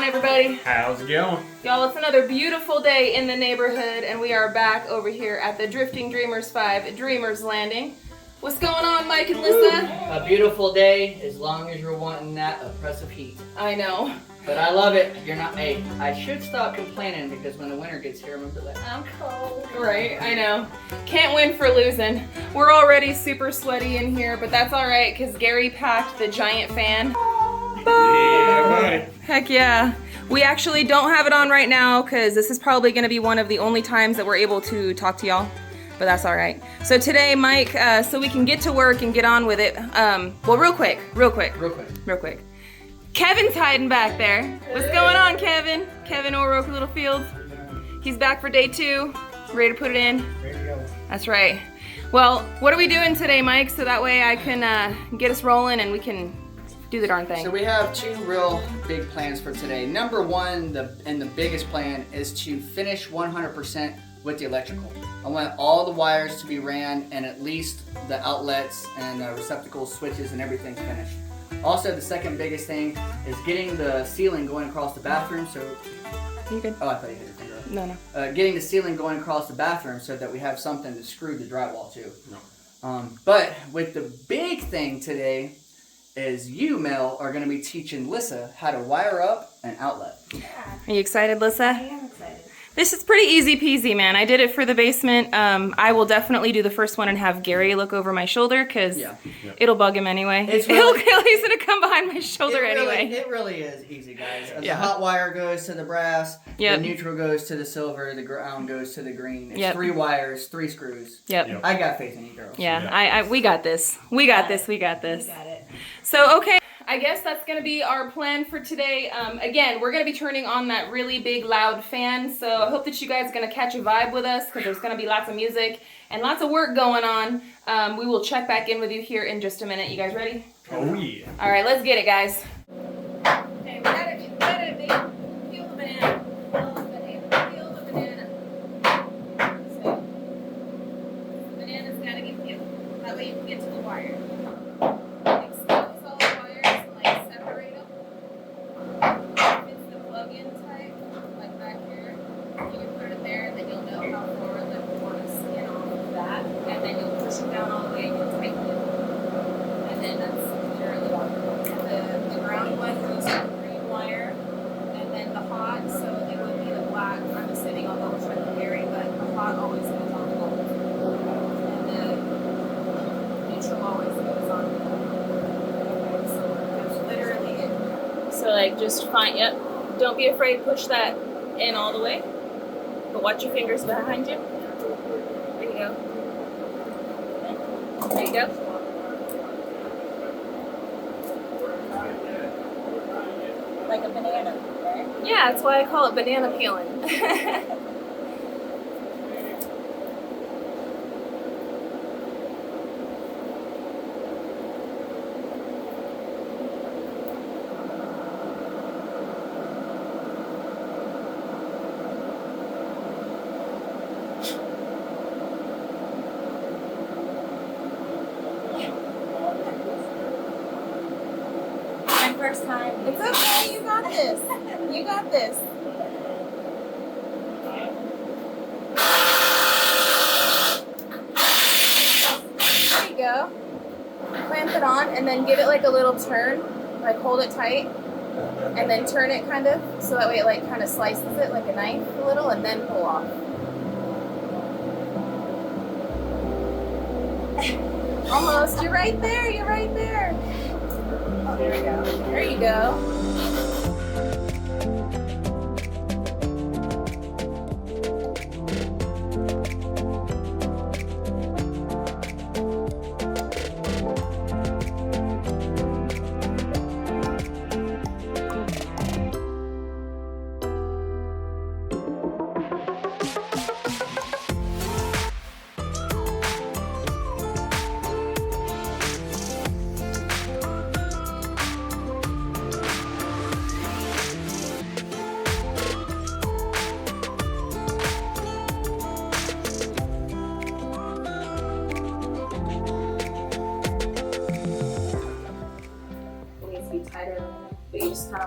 on, everybody? How's it going? Y'all, it's another beautiful day in the neighborhood, and we are back over here at the Drifting Dreamers 5 Dreamers Landing. What's going on, Mike and Lisa? A beautiful day, as long as you're wanting that oppressive heat. I know. But I love it. You're not. Hey, I should stop complaining because when the winter gets here, I'm gonna be like, I'm cold. Right, I know. Can't win for losing. We're already super sweaty in here, but that's all right because Gary packed the giant fan. Yeah, buddy. Heck yeah. We actually don't have it on right now because this is probably going to be one of the only times that we're able to talk to y'all, but that's all right. So today, Mike, so we can get to work and get on with it. Well, real quick. Kevin's hiding back there. What's going on, Kevin? Kevin O'Rourke Littlefield. He's back for day 2. Ready to put it in? Ready to go. That's right. Well, what are we doing today, Mike? So that way I can get us rolling and we can do the darn thing. So we have 2 real big plans for today. Number 1, the biggest plan is to finish 100% with the electrical. I want all the wires to be ran and at least the outlets and receptacles, switches, and everything finished. Also, the second biggest thing is getting the ceiling going across the bathroom. So, You good? oh, I thought you hit your finger up. No. Getting the ceiling going across the bathroom so that we have something to screw the drywall to. No. But with the big thing today is you, Mel, are going to be teaching Lissa how to wire up an outlet. Are you excited, Lissa? I am excited. This is pretty easy peasy, man. I did it for the basement. I will definitely do the first one and have Gary look over my shoulder because it'll bug him anyway. It's really, He's gonna come behind my shoulder anyway. It really is easy, guys. The Yeah. hot wire goes to the brass, Yep. the neutral goes to the silver, the ground goes to the green. It's Yep. 3 wires, 3 screws. Yep. I got faith in you girls. Yeah. We got this. We got this. You got it. So, okay, I guess that's going to be our plan for today. Again, we're going to be turning on that really big, loud fan, so I hope that you guys are going to catch a vibe with us because there's going to be lots of music and lots of work going on. We will check back in with you here in just a minute. You guys ready? Oh, yeah. All right, let's get it, guys. Okay, we gotta peel the banana. Peel the banana. So, the banana's gotta get peeled. That way you can get to the wire. Expose all the wires and like separate them. If it's the plug-in type, like back here, you can put it there and then you'll know how far that you want to skin off of that. And then you'll push it down all the way and you'll tighten it. And then that's literally all. The ground one goes to the green wire, and then the hot, so it would be the black. I'm just sitting on the side of Gary, but the hot always goes on the gold. And the neutral always goes on the gold. So that's literally it. So, like, just fine. Yep. Don't be afraid to push that in all the way, but watch your fingers behind you. There you go. There you go. Like a banana, right? Yeah, that's why I call it banana peeling. My first time. It's okay, you got this. You got this. There you go. Clamp it on and then give it like a little turn. Like hold it tight. And then turn it kind of so that way it like kind of slices it like a knife a little and then pull off. Almost. You're right there. You're right there. Oh, there we go. There you go.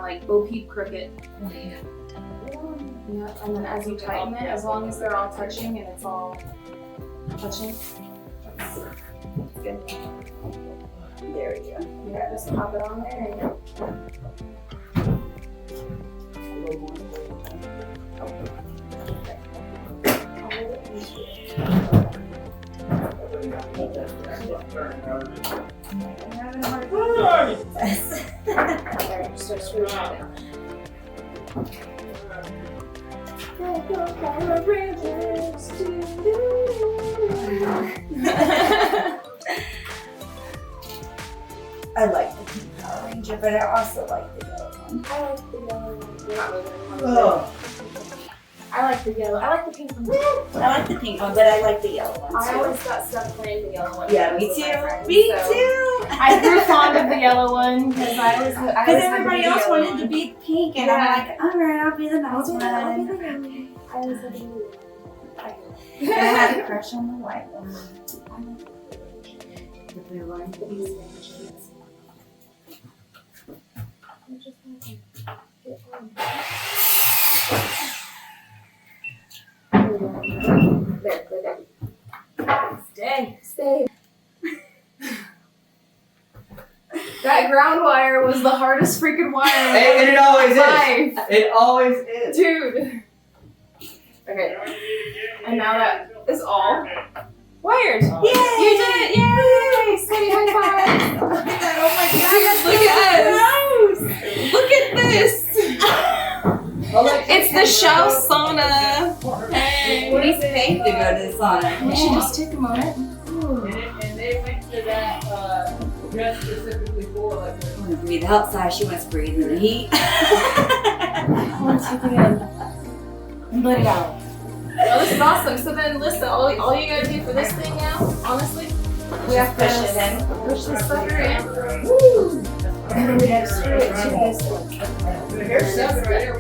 like bo peep crooked. Yeah, and then as you tighten it, as long as they're all touching and it's all touching, that's good. There we go. Yeah, just pop it on there and I like the pink Power Ranger, but I also like the yellow one. I like the yellow one. Oh. I like the yellow. I like the pink one. I like the pink one, but I like the yellow one too. I always got stuck playing the yellow one. Yeah, me with my too. friends, Me so too. I grew fond of the yellow one because I always Because everybody else wanted the big pink, and I'm like, all right, I'll be the nice one. I always had the yellow. And I had a crush on the white one. The blue one. Stay. that ground wire was the hardest freaking wire. And it always is. Life. It always is. Dude. Okay. And now that is all wired. Yay! You did it! Yay! Sweaty high five! Oh my god, look at us! Look at this! It's the show sauna. Hey. What do you think to go to the sauna? We should just take a moment. And they went to that dress specifically for like. I want to breathe outside. She wants to breathe in the heat. I want to take it in. And let it out. Oh, this is awesome. So then, listen, all you gotta do for this thing now, honestly, we have to push it in. push this sucker in. Woo! And then we gotta screw it to this. Here's something right here.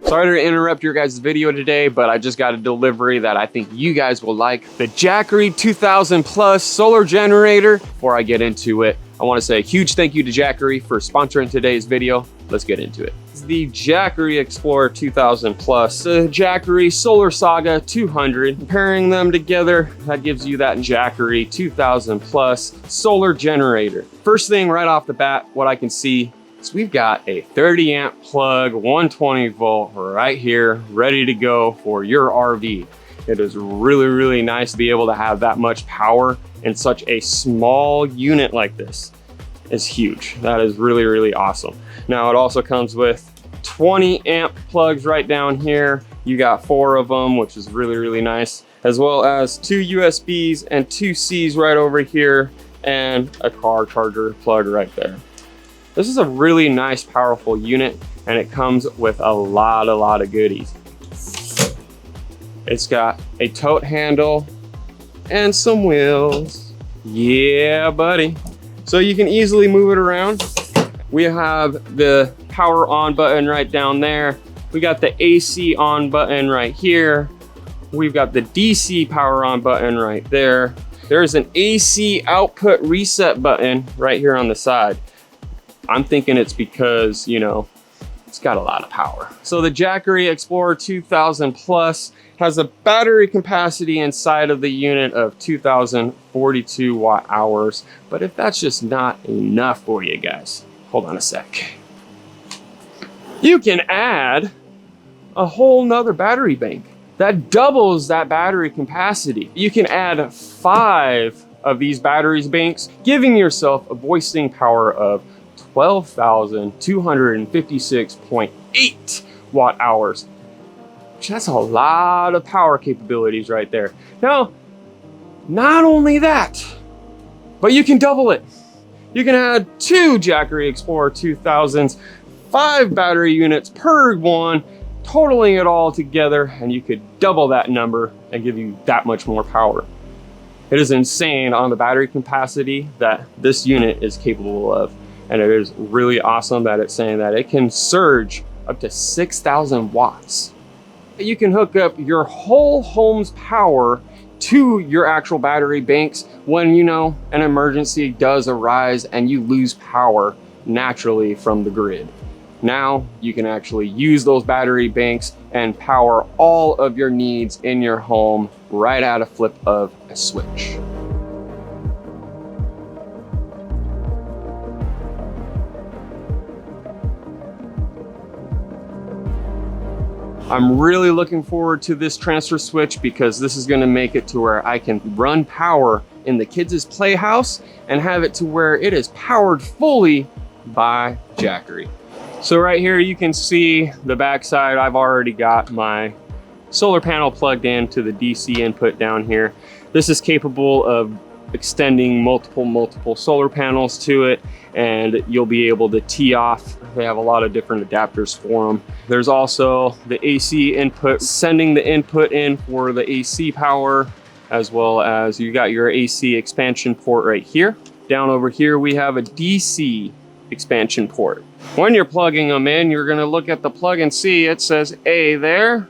Sorry to interrupt your guys' video today, but I just got a delivery that I think you guys will like. The Jackery 2000 Plus solar generator. Before I get into it, I want to say a huge thank you to Jackery for sponsoring today's video. Let's get into it. It's the Jackery Explorer 2000 Plus, the Jackery Solar Saga 200. Pairing them together, that gives you that Jackery 2000 Plus solar generator. First thing right off the bat, what I can see, so we've got a 30 amp plug, 120 volt right here, ready to go for your RV. It is really, really nice to be able to have that much power in such a small unit like this. It's huge. That is really, really awesome. Now it also comes with 20 amp plugs right down here. You got 4 of them, which is really, really nice. as well as 2 USBs and 2 Cs right over here, and a car charger plug right there. This is a really nice, powerful unit, and it comes with a lot of goodies. It's got a tote handle and some wheels. Yeah, buddy. So you can easily move it around. We have the power on button right down there. We got the AC on button right here. We've got the DC power on button right there. There's an AC output reset button right here on the side. I'm thinking it's because, you know, it's got a lot of power. So the Jackery Explorer 2000 Plus has a battery capacity inside of the unit of 2,042 watt hours. But if that's just not enough for you guys, hold on a sec. You can add a whole nother battery bank that doubles that battery capacity. You can add 5 of these batteries banks, giving yourself a voicing power of 12,256.8 watt hours. That's a lot of power capabilities right there. Now, not only that, but you can double it. You can add 2 Jackery Explorer 2000s, 5 battery units per one, totaling it all together, and you could double that number and give you that much more power. It is insane on the battery capacity that this unit is capable of, and it is really awesome that it's saying that it can surge up to 6,000 watts. You can hook up your whole home's power to your actual battery banks when, you know, an emergency does arise and you lose power naturally from the grid. Now you can actually use those battery banks and power all of your needs in your home right at a flip of a switch. I'm really looking forward to this transfer switch because this is going to make it to where I can run power in the kids' playhouse and have it to where it is powered fully by Jackery. So right here you can see the backside. I've already got my solar panel plugged in to the DC input down here. This is capable of extending multiple solar panels to it, and you'll be able to tee off. They have a lot of different adapters for them. There's also the AC input, sending the input in for the AC power, as well as you got your AC expansion port right here. Down over here we have a DC expansion port. When you're plugging them in, you're going to look at the plug and see it says A there,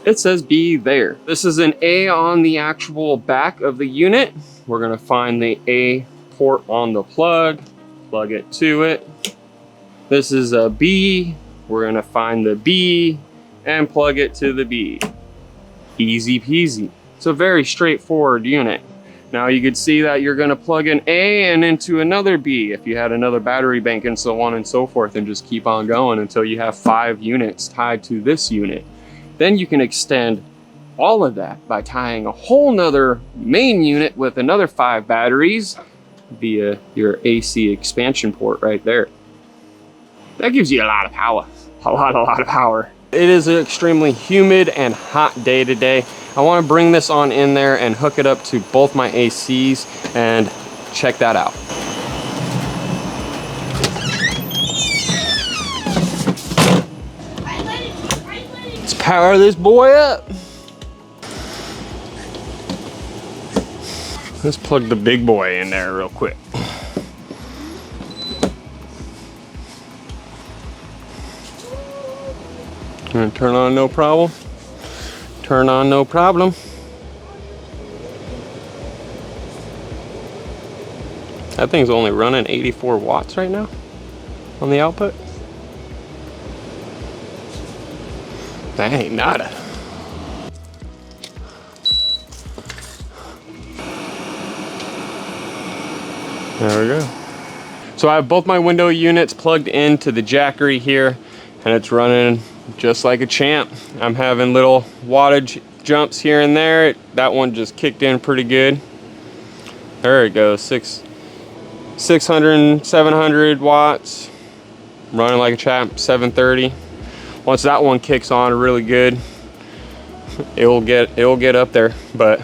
it says B there. This is an A on the actual back of the unit. We're going to find the A port on the plug it to it. This is a B. We're going to find the B and plug it to the B. Easy peasy. It's a very straightforward unit. Now you could see that you're going to plug an A and into another B if you had another battery bank and so on and so forth, and just keep on going until you have 5 units tied to this unit. Then you can extend all of that by tying a whole nother main unit with another 5 batteries via your AC expansion port right there. That gives you a lot of power, a lot of power. It is an extremely humid and hot day today. I want to bring this on in there and hook it up to both my ACs and check that out. Let's power this boy up. Let's plug the big boy in there real quick. Gonna turn on no problem. Turn on no problem. That thing's only running 84 watts right now on the output. That ain't nada. There we go. So I have both my window units plugged into the Jackery here, and it's running just like a champ. I'm having little wattage jumps here and there. That one just kicked in pretty good. There it goes, 600, 700 watts. Running like a champ, 730. Once that one kicks on really good, it'll get up there, but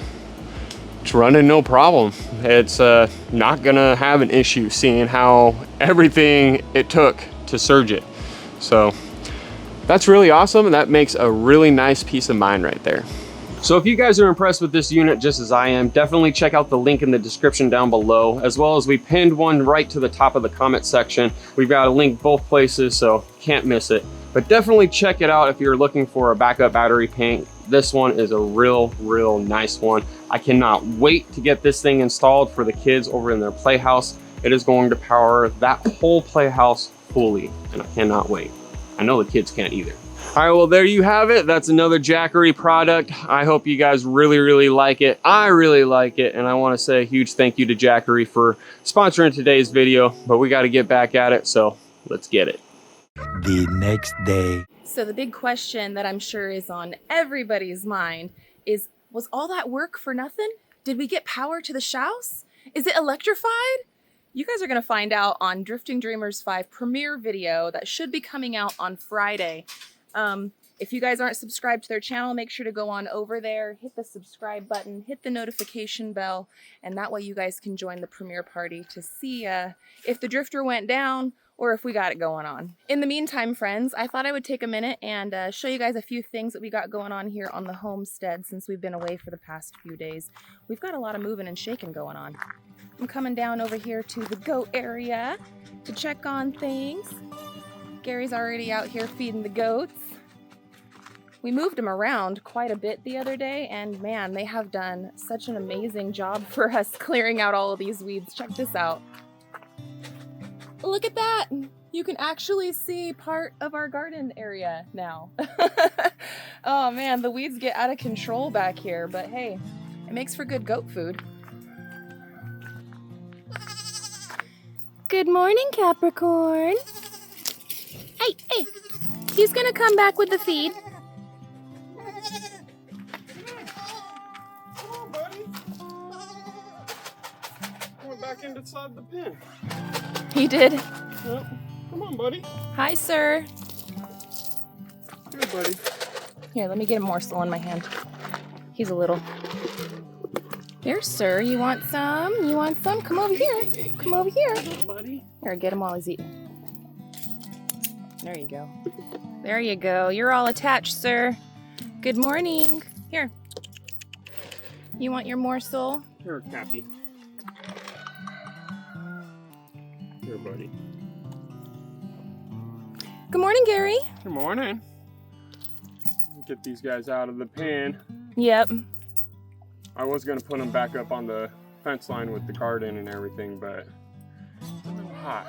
it's running no problem. It's not gonna have an issue seeing how everything it took to surge it. So that's really awesome, and that makes a really nice peace of mind right there. So if you guys are impressed with this unit just as I am, definitely check out the link in the description down below, as well as we pinned one right to the top of the comment section. We've got a link both places, so can't miss it. But definitely check it out if you're looking for a backup battery paint. This one is a real nice one. I cannot wait to get this thing installed for the kids over in their playhouse. It is going to power that whole playhouse fully, and I cannot wait. I know the kids can't either. All right, well, there you have it. That's another Jackery product. I hope you guys really like it. I really like it, and I want to say a huge thank you to Jackery for sponsoring today's video, but we got to get back at it, so let's get it. The next day. So the big question that I'm sure is on everybody's mind is, was all that work for nothing? Did we get power to the house? Is it electrified? You guys are going to find out on Drifting Dreamers 5 premiere video that should be coming out on Friday. If you guys aren't subscribed to their channel, make sure to go on over there, hit the subscribe button, hit the notification bell, and that way you guys can join the premiere party to see if the drifter went down or if we got it going on. In the meantime, friends, I thought I would take a minute and show you guys a few things that we got going on here on the homestead since we've been away for the past few days. We've got a lot of moving and shaking going on. I'm coming down over here to the goat area to check on things. Gary's already out here feeding the goats. We moved them around quite a bit the other day, and man, they have done such an amazing job for us clearing out all of these weeds. Check this out. Look at that! You can actually see part of our garden area now. Oh man, the weeds get out of control back here, but hey, it makes for good goat food. Good morning, Capricorn. Hey, he's gonna come back with the feed. Come on, buddy. Went back inside the pen. He did. Yep. Come on, buddy. Hi, sir. Here, buddy. Here, let me get a morsel in my hand. He's a little. Here, sir. You want some? You want some? Come over here. Come over here. Buddy. Here, get him while he's eating. There you go. There you go. You're all attached, sir. Good morning. Here. You want your morsel? Here, Cappy. Here, buddy. Good morning, Gary. Good morning. Get these guys out of the pen. Yep. I was gonna put them back up on the fence line with the garden and everything, but it's a little hot.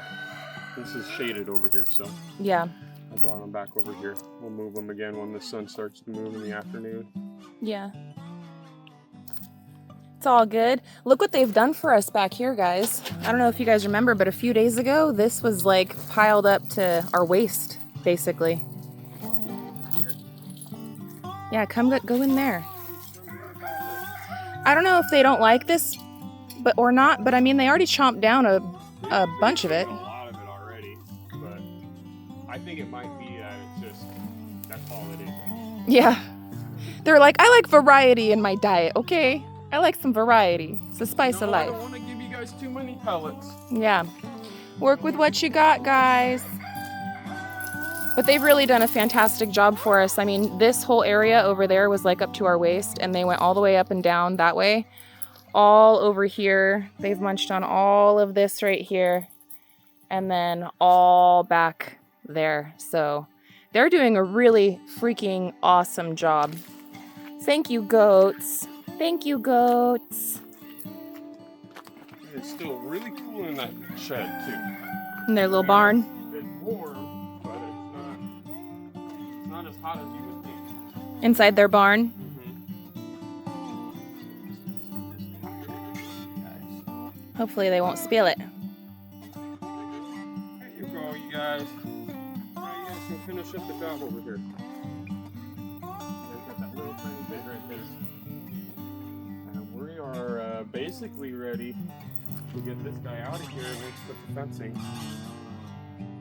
This is shaded over here, so Yeah. I brought them back over here. We'll move them again when the sun starts to move in the afternoon. Yeah. It's all good. Look what they've done for us back here, guys. I don't know if you guys remember, but a few days ago, this was like piled up to our waist, basically. Yeah, come go in there. I don't know if they don't like this, or not, but I mean, they already chomped down a bunch of it. A lot of it already, but I think it might be that it's just, that's all it is. Yeah. They're like, I like variety in my diet, okay? I like some variety. It's the spice of life. I don't want to give you guys too many pellets. Yeah. Work with what you got, guys. But they've really done a fantastic job for us. I mean, this whole area over there was like up to our waist, and they went all the way up and down that way. All over here. They've munched on all of this right here. And then all back there. So they're doing a really freaking awesome job. Thank you, goats. Thank you, goats. It's still really cool in that shed, too. In their little barn. It's warm, but it's not as hot as you would think. Inside their barn. Hopefully they won't spill it. There you go, you guys. Now you guys can finish up the job over here. There's got that little tiny bit right there. And we are basically ready to get this guy out of here and let's put the fencing.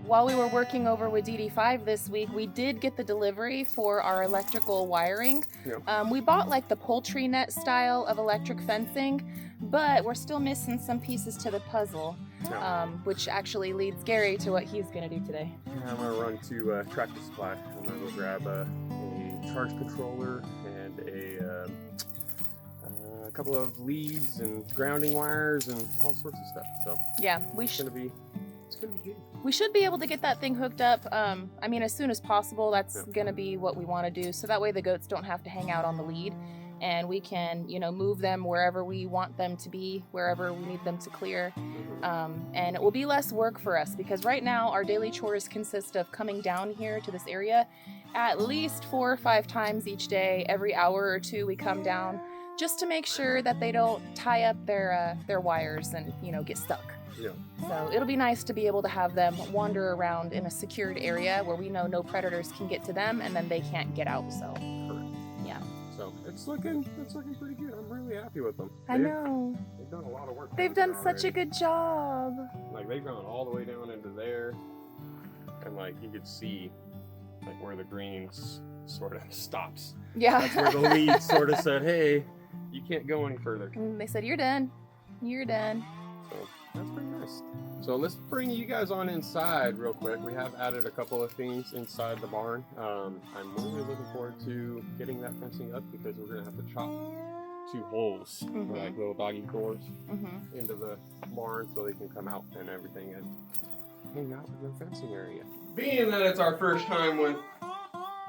while we were working over with DD5 this week, we did get the delivery for our electrical wiring. We bought like the poultry net style of electric fencing, but we're still missing some pieces to the puzzle, which actually leads Gary to what he's gonna do today. I'm gonna run to Tractor Supply. I'm gonna go grab a charge controller and a couple of leads and grounding wires and all sorts of stuff. So yeah, it's gonna be good. We should be able to get that thing hooked up. I mean, as soon as possible. That's gonna be what we want to do. So that way the goats don't have to hang out on the lead, and we can, you know, move them wherever we want them to be, wherever we need them to clear. And it will be less work for us because right now our daily chores consist of coming down here to this area at least 4 or 5 times each day. Every hour or two we come down just to make sure that they don't tie up their wires and, you know, get stuck. Yeah. So it'll be nice to be able to have them wander around in a secured area where we know no predators can get to them and then they can't get out. So yeah. So it's looking pretty good. I'm really happy with them. I know. They've done a lot of work. They've done such a good job. Like they've gone all the way down into there, and like you could see like where the green sort of stops. Yeah. That's where the lead sort of said, "Hey, you can't go any further." And they said, "You're done. You're done." So that's pretty nice. So let's bring you guys on inside real quick. We have added a couple of things inside the barn. I'm really looking forward to getting that fencing up because we're gonna have to chop 2 holes, like little doggy doors, into the barn so they can come out and everything and hang out in the fencing area. Being that it's our first time with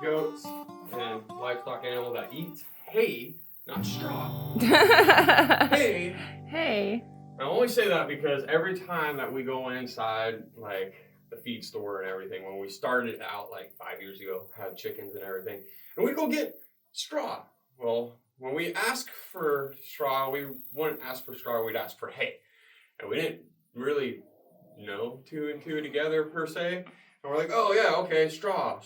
goats and livestock animals that eat hay, not straw. Hay. Hey. I only say that because every time that we go inside, like the feed store and everything, when we started out like 5 years ago, had chickens and everything, and we'd go get straw. Well, when we ask for straw, we wouldn't ask for straw, we'd ask for hay. And we didn't really know 2 and 2 together per se. And we're like, oh yeah, okay, straw.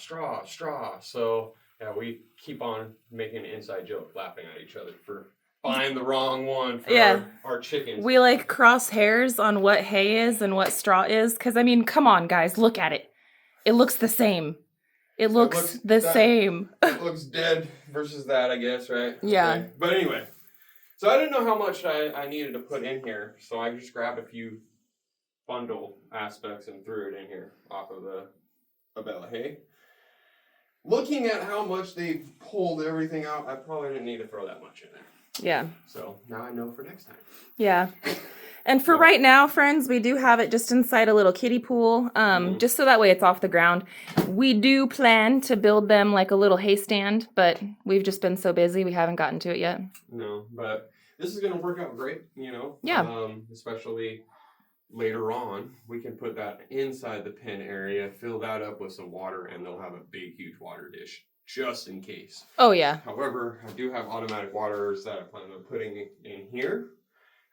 So yeah, we keep on making an inside joke, laughing at each other for buying the wrong one for our chickens. We like cross hairs on what hay is and what straw is. Because, I mean, come on, guys, look at it. It looks the same. It looks the same. It looks dead versus that, I guess, right? Yeah. Okay. But anyway, so I didn't know how much I needed to put in here, so I just grabbed a few bundle aspects and threw it in here off of a bale of hay. Looking at how much they pulled everything out, I probably didn't need to throw that much in there. Yeah. So now I know for next time. Yeah. And for right now, friends, we do have it just inside a little kiddie pool, just so that way it's off the ground. We do plan to build them like a little hay stand, but we've just been so busy we haven't gotten to it yet. No, but this is going to work out great, you know. Yeah. Especially later on, we can put that inside the pen area, fill that up with some water, and they'll have a big, huge water dish just in case. Oh, yeah. However, I do have automatic waterers that I plan on putting in here,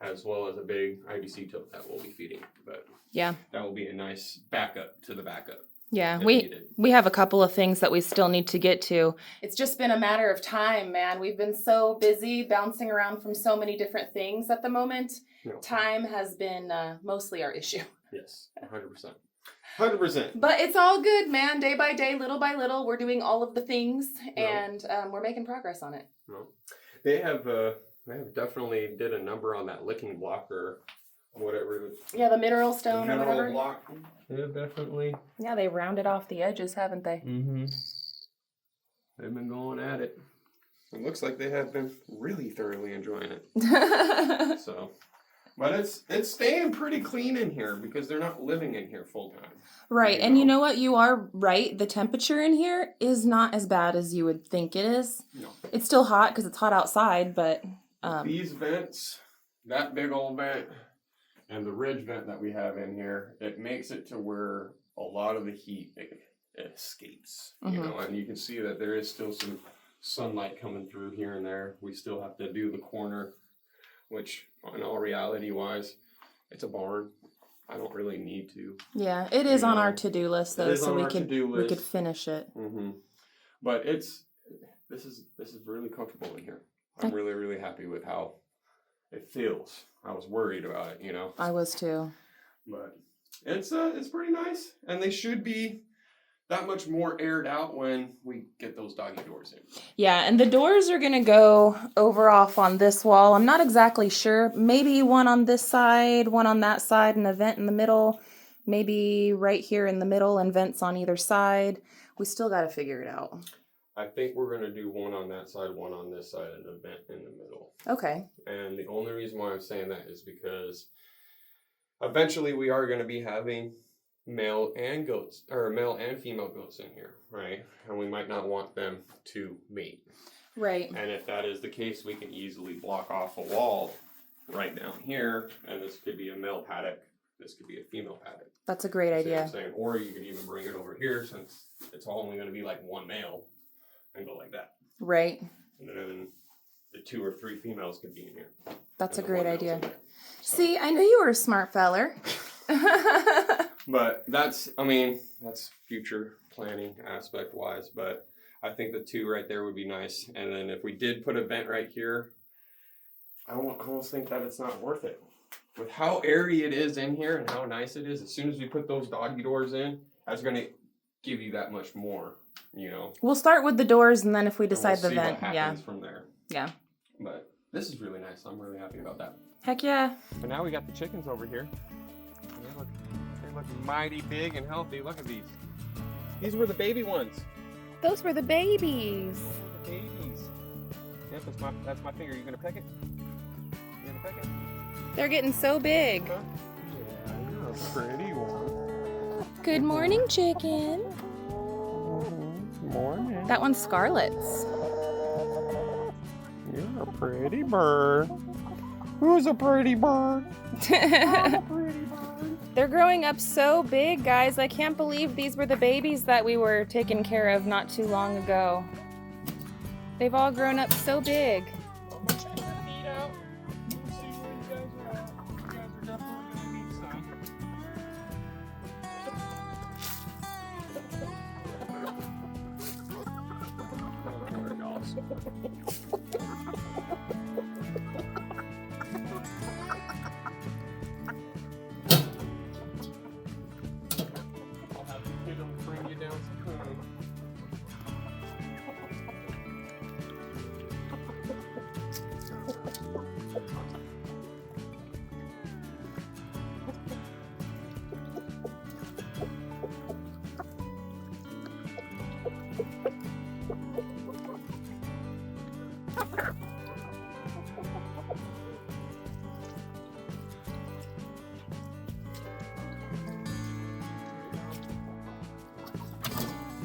as well as a big IBC tote that we'll be feeding. But yeah, that will be a nice backup to the backup. Yeah, we have a couple of things that we still need to get to. It's just been a matter of time, man. We've been so busy bouncing around from so many different things at the moment. No. Time has been mostly our issue. Yes, 100%. 100%. But it's all good, man. Day by day, little by little, we're doing all of the things, and we're making progress on it. No. They have definitely did a number on that licking block or whatever. Yeah, the mineral stone or whatever. Mineral block. Yeah, definitely. Yeah, they rounded off the edges, haven't they? Mm-hmm. They've been going at it. It looks like they have been really thoroughly enjoying it. So, but it's staying pretty clean in here because they're not living in here full time. Right, and you know what? You are right. The temperature in here is not as bad as you would think it is. No. It's still hot because it's hot outside, but these vents, that big old vent, and the ridge vent that we have in here, it makes it to where a lot of the heat escapes. Mm-hmm. You know, and you can see that there is still some sunlight coming through here and there. We still have to do the corner, which in all reality wise, it's a barn. I don't really need to. Yeah, it is on our to-do list though, so we could finish it. Mm-hmm. But this is really comfortable in here. I'm really, really happy with how it feels. I was worried about it, you know. I was too. But it's pretty nice, and they should be that much more aired out when we get those doggy doors in. Yeah, and the doors are gonna go over off on this wall. I'm not exactly sure. Maybe one on this side, one on that side, and a vent in the middle. Maybe right here in the middle and vents on either side. We still got to figure it out. I think we're gonna do one on that side, one on this side, and a vent in the middle. Okay. And the only reason why I'm saying that is because eventually we are gonna be having male and female goats in here, right? And we might not want them to mate. Right. And if that is the case, we can easily block off a wall right down here, and this could be a male paddock, this could be a female paddock. That's a great See what I'm idea. saying? Or you could even bring it over here, since it's only going to be like one male, and go like that. Right. And then the 2 or 3 females could be in here. That's a and the great one male's idea. in there. So- See, I knew you were a smart feller. But that's future planning aspect wise, but I think the 2 right there would be nice. And then if we did put a vent right here, I almost think that it's not worth it. With how airy it is in here and how nice it is, as soon as we put those doggy doors in, that's going to give you that much more, you know. We'll start with the doors, and then if we And we'll decide the see vent, what yeah. happens from there. Yeah. But this is really nice. I'm really happy about that. Heck yeah. But now we got the chickens over here. They look mighty big and healthy. Look at these. These were the baby ones. Those were the babies. The babies. Yep, that's my finger. You gonna peck it? You gonna peck it? They're getting so big. Huh? Yeah, you're a pretty one. Good morning, chicken. Morning. That one's Scarlet's. You're a pretty bird. Who's a pretty bird? I'm a pretty bird. They're growing up so big, guys. I can't believe these were the babies that we were taking care of not too long ago. They've all grown up so big. I'm gonna check their feet out. We'll see where you guys are at. You guys are definitely gonna need some. I'll have to get them to bring you down some food.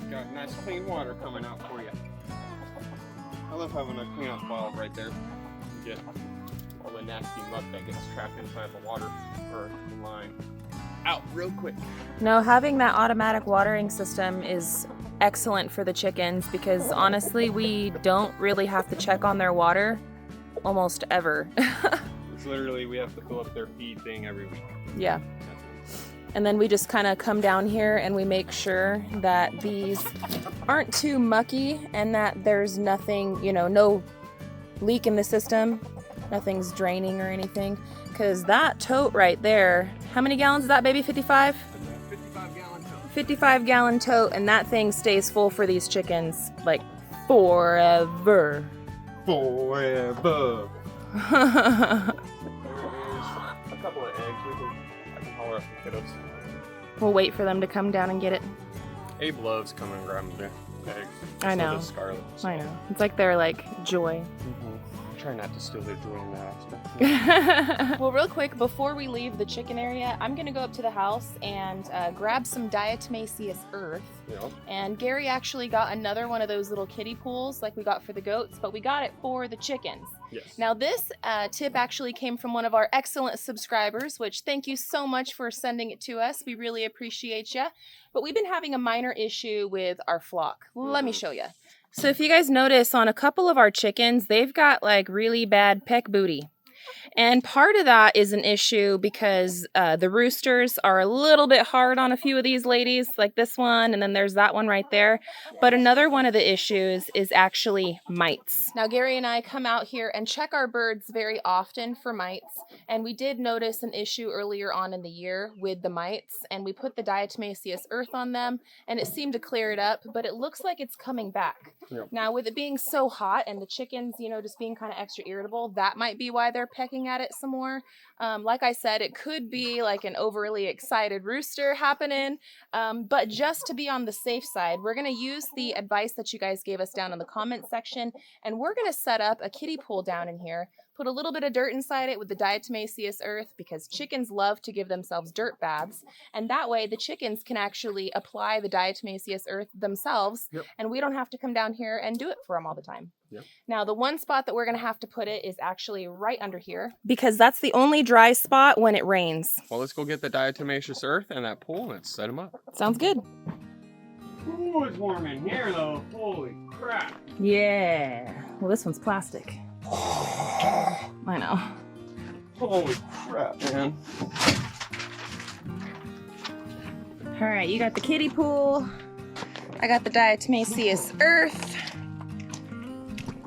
Got nice clean water coming out for you. I love having a clean out valve right there. You get all the nasty muck that gets trapped inside the water or the line out real quick. No, having that automatic watering system is excellent for the chickens because honestly, we don't really have to check on their water almost ever. It's literally, we have to fill up their feed thing every week. Yeah. And then we just kind of come down here and we make sure that these aren't too mucky and that there's nothing, you know, no leak in the system. Nothing's draining or anything. Because that tote right there, how many gallons is that, baby? 55? 55-gallon tote. 55-gallon tote, and that thing stays full for these chickens, like, forever. Forever. There is a couple of eggs. I can holler up the kiddos. We'll wait for them to come down and get it. Abe loves coming and grabbing the eggs. I So know. does Scarlet. I know. It's like their, like, joy. Try not to steal their joy in that aspect. Well, real quick, before we leave the chicken area, I'm going to go up to the house and grab some diatomaceous earth. Yeah. And Gary actually got another one of those little kiddie pools like we got for the goats, but we got it for the chickens. Yes. Now, this tip actually came from one of our excellent subscribers, which thank you so much for sending it to us. We really appreciate you. But we've been having a minor issue with our flock. Let me show you. So if you guys notice on a couple of our chickens, they've got like really bad peck booty. And part of that is an issue because the roosters are a little bit hard on a few of these ladies, like this one, and then there's that one right there. But another one of the issues is actually mites. Now, Gary and I come out here and check our birds very often for mites, and we did notice an issue earlier on in the year with the mites, and we put the diatomaceous earth on them, and it seemed to clear it up, but it looks like it's coming back. Yep. Now, with it being so hot and the chickens, you know, just being kind of extra irritable, that might be why they're pecking at it some more. Like I said, it could be like an overly excited rooster happening, but just to be on the safe side, we're going to use the advice that you guys gave us down in the comment section, and we're going to set up a kiddie pool down in here, put a little bit of dirt inside it with the diatomaceous earth, because chickens love to give themselves dirt baths, and that way the chickens can actually apply the diatomaceous earth themselves. Yep. And we don't have to come down here and do it for them all the time. Yep. Now, the one spot that we're going to have to put it is actually right under here, because that's the only dry spot when it rains. Well, let's go get the diatomaceous earth and that pool and let's set them up. Sounds good. Ooh, it's warm in here though. Holy crap. Yeah. Well, this one's plastic. I know. Holy crap, man. All right, you got the kiddie pool. I got the diatomaceous earth.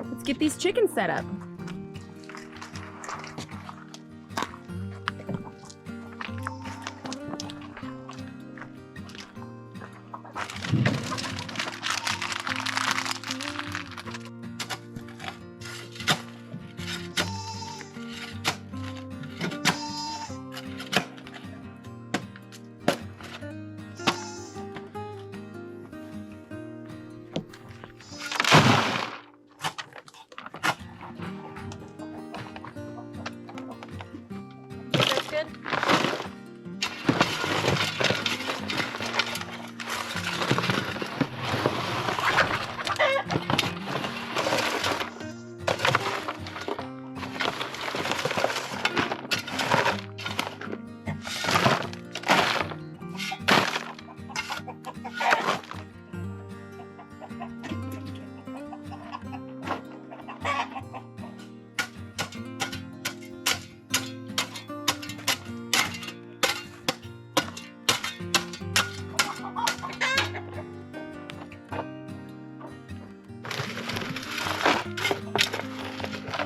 Let's get these chickens set up.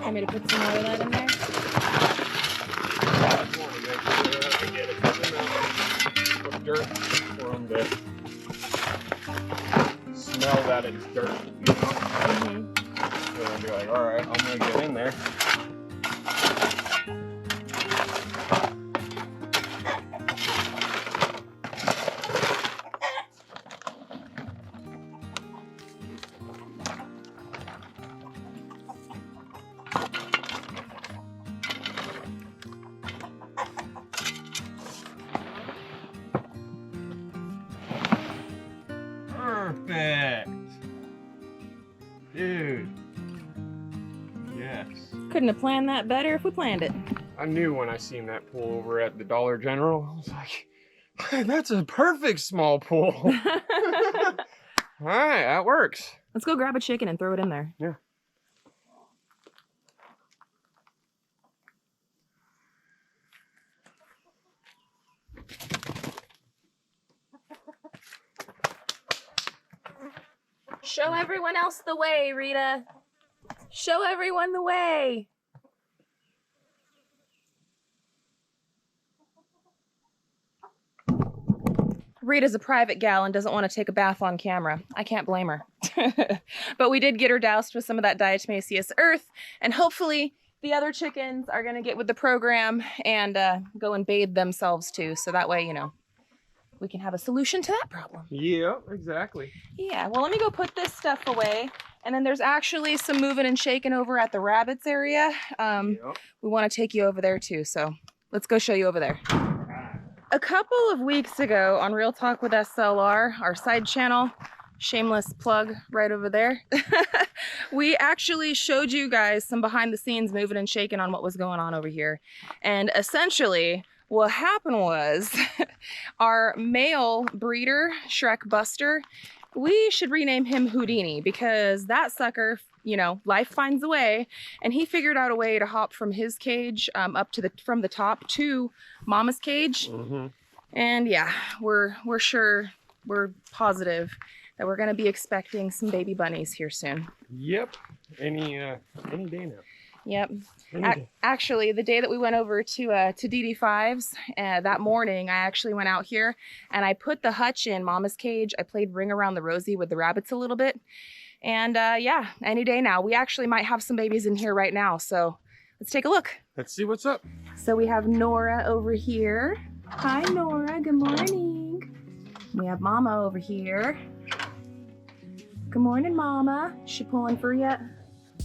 Want me to put some more of that in there? I just want to make sure I get a good amount of dirt for them to smell that it's dirt. You know? So I'll be like, all right, I'm gonna get in there. Perfect. Dude. Yes. Couldn't have planned that better if we planned it. I knew when I seen that pool over at the Dollar General. I was like, hey, that's a perfect small pool. All right, that works. Let's go grab a chicken and throw it in there. Yeah. Show everyone else the way, Rita. Show everyone the way. Rita's a private gal and doesn't want to take a bath on camera. I can't blame her. But we did get her doused with some of that diatomaceous earth, and hopefully the other chickens are going to get with the program and go and bathe themselves too. So that way, you know, we can have a solution to that problem. Yeah, exactly. Yeah, well, let me go put this stuff away. And then there's actually some moving and shaking over at the rabbits area. We want to take you over there too. So let's go show you over there. A couple of weeks ago on Real Talk with SLR, our side channel, shameless plug right over there, we actually showed you guys some behind the scenes moving and shaking on what was going on over here. And essentially what happened was our male breeder, Shrek Buster, we should rename him Houdini, because that sucker you know, life finds a way, and he figured out a way to hop from his cage up to from the top to Mama's cage. And yeah, we're positive that we're gonna be expecting some baby bunnies here soon. Yep. Any day now. Yep. Actually, the day that we went over to DD5's, that morning, I actually went out here and I put the hutch in Mama's cage. I played Ring Around the Rosie with the rabbits a little bit. And yeah, any day now. We actually might have some babies in here right now. So let's take a look. Let's see what's up. So we have Nora over here. Hi, Nora. Good morning. We have Mama over here. Good morning, Mama. Is she pulling fur yet?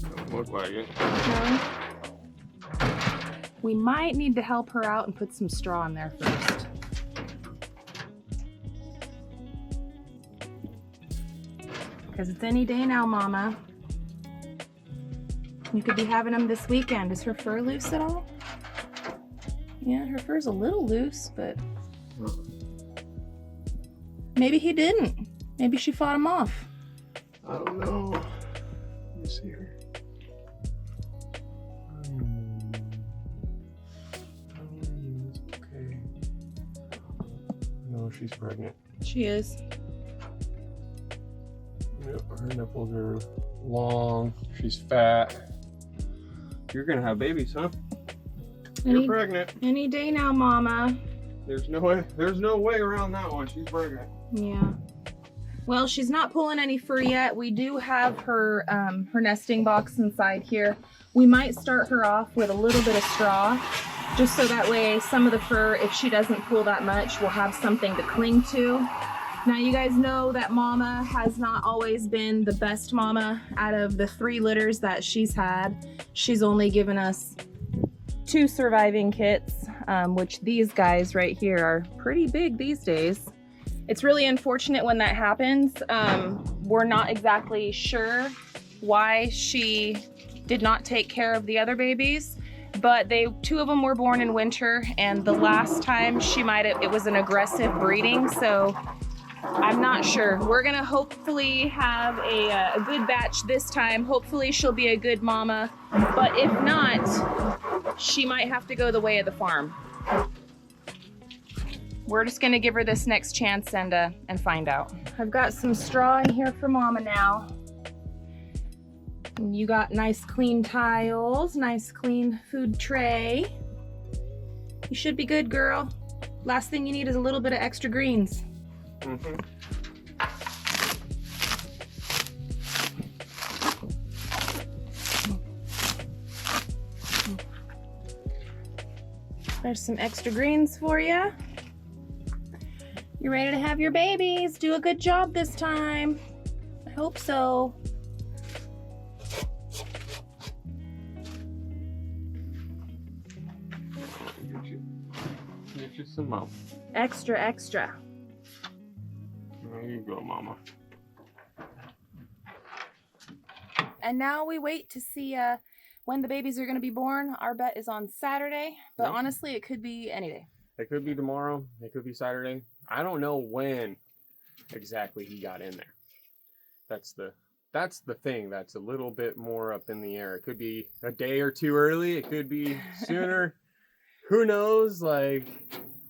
Don't look like it. No. We might need to help her out and put some straw in there first. Because it's any day now, Mama. You could be having them this weekend. Is her fur loose at all? Yeah, her fur's a little loose, but maybe he didn't. Maybe she fought him off. I don't know. Let me see her. Okay. No, she's pregnant. She is. Yep, her nipples are long. She's fat. You're gonna have babies, huh? You're pregnant. Any day now, Mama. There's no way around that one. She's pregnant. Yeah. Well, she's not pulling any fur yet. We do have her her nesting box inside here. We might start her off with a little bit of straw, just so that way some of the fur, if she doesn't pull that much, will have something to cling to. Now, you guys know that Mama has not always been the best mama. Out of the 3 litters that she's had, she's only given us 2 surviving kits, which these guys right here are pretty big these days. It's really unfortunate when that happens. We're not exactly sure why she did not take care of the other babies, but 2 of them were born in winter, and the last time it was an aggressive breeding, so I'm not sure. We're gonna hopefully have a good batch this time. Hopefully she'll be a good mama, but if not, she might have to go the way of the farm. We're just gonna give her this next chance and find out. I've got some straw in here for Mama now. And you got nice clean tiles, nice clean food tray. You should be good, girl. Last thing you need is a little bit of extra greens. There's some extra greens for you. You ready to have your babies? Do a good job this time. I hope so. Get you some milk. Extra, extra. There you go, Mama. And now we wait to see when the babies are going to be born. Our bet is on Saturday, but Yep. honestly, it could be any day. It could be tomorrow. It could be Saturday. I don't know when exactly he got in there. That's the thing that's a little bit more up in the air. It could be a day or 2 early. It could be sooner. Who knows? Like,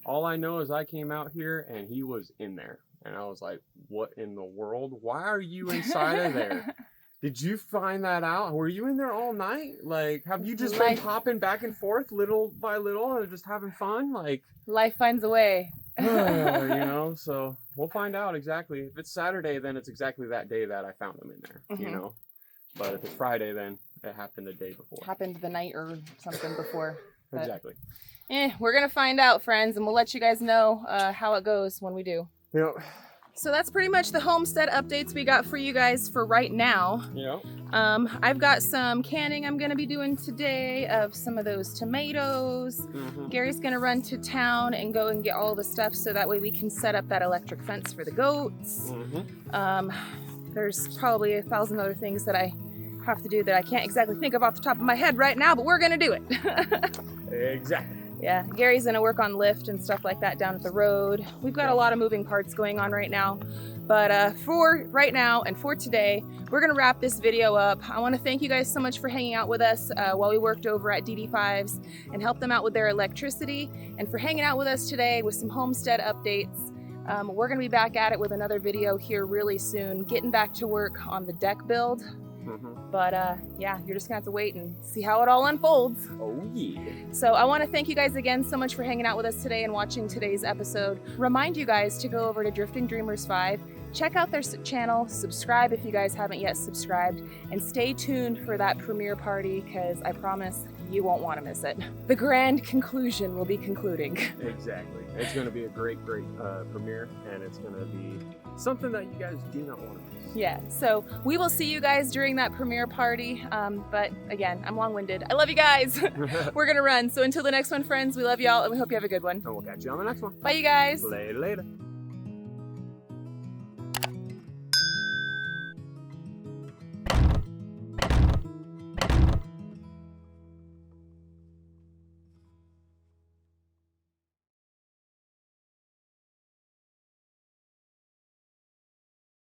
all I know is I came out here and he was in there. And I was like, what in the world? Why are you inside of there? Did you find that out? Were you in there all night? Like, have you just been popping back and forth little by little and just having fun? Like, life finds a way. you know, so we'll find out exactly. If it's Saturday, then it's exactly that day that I found them in there, you know. But if it's Friday, then it happened a day before. Happened the night or something before. But, Exactly. we're going to find out, friends, and we'll let you guys know how it goes when we do. Yep. So that's pretty much the homestead updates we got for you guys for right now. Yep. I've got some canning I'm going to be doing today of some of those tomatoes. Gary's going to run to town and go and get all the stuff so that way we can set up that electric fence for the goats. There's probably 1,000 other things that I have to do that I can't exactly think of off the top of my head right now, but we're going to do it. Exactly. Yeah, Gary's gonna work on lift and stuff like that down at the road. We've got a lot of moving parts going on right now. But for right now and for today, we're gonna wrap this video up. I wanna thank you guys so much for hanging out with us while we worked over at DD5's and helped them out with their electricity, and for hanging out with us today with some Homestead updates. We're gonna be back at it with another video here really soon, getting back to work on the deck build. But yeah, you're just gonna have to wait and see how it all unfolds. Oh yeah. So I want to thank you guys again so much for hanging out with us today and watching today's episode. Remind you guys to go over to Drifting Dreamers 5, check out their channel, subscribe if you guys haven't yet subscribed, and stay tuned for that premiere party because I promise you won't want to miss it. The grand conclusion will be concluding. Exactly. It's going to be a great premiere, and it's going to be something that you guys do not want to miss. Yeah, so we will see you guys during that premiere party. But again, I'm long-winded. I love you guys. We're gonna run. So until the next one, friends, we love y'all and we hope you have a good one. And we'll catch you on the next one. Bye, you guys. Later.